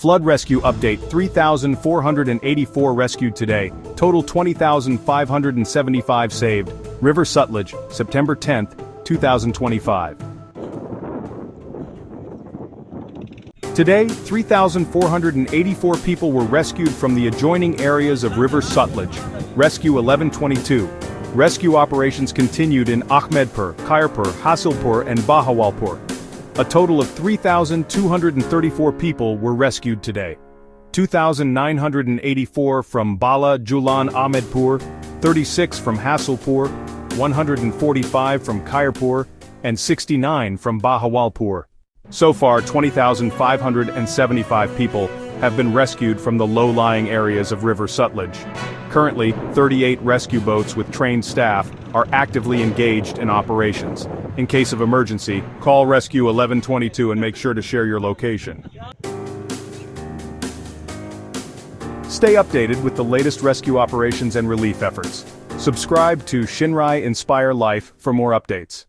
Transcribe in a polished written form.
Flood rescue update: 3,484 rescued today, total 20,575 saved. River Sutlej, September 10, 2025. Today, 3,484 people were rescued from the adjoining areas of River Sutlej. Rescue 1122. Rescue operations continued in Ahmedpur, Khairpur, Hasilpur and Bahawalpur. A total of 3,234 people were rescued today. 2,984 from Bhalla Jhullan Ahmedpur, 36 from Hasilpur, 145 from Khairpur, and 69 from Bahawalpur. So far, 20,575 people have been rescued from the low-lying areas of River Sutlej. Currently, 38 rescue boats with trained staff are actively engaged in operations. In case of emergency, call Rescue 1122 and make sure to share your location. Stay updated with the latest rescue operations and relief efforts. Subscribe to Shinrai Inspire Life for more updates.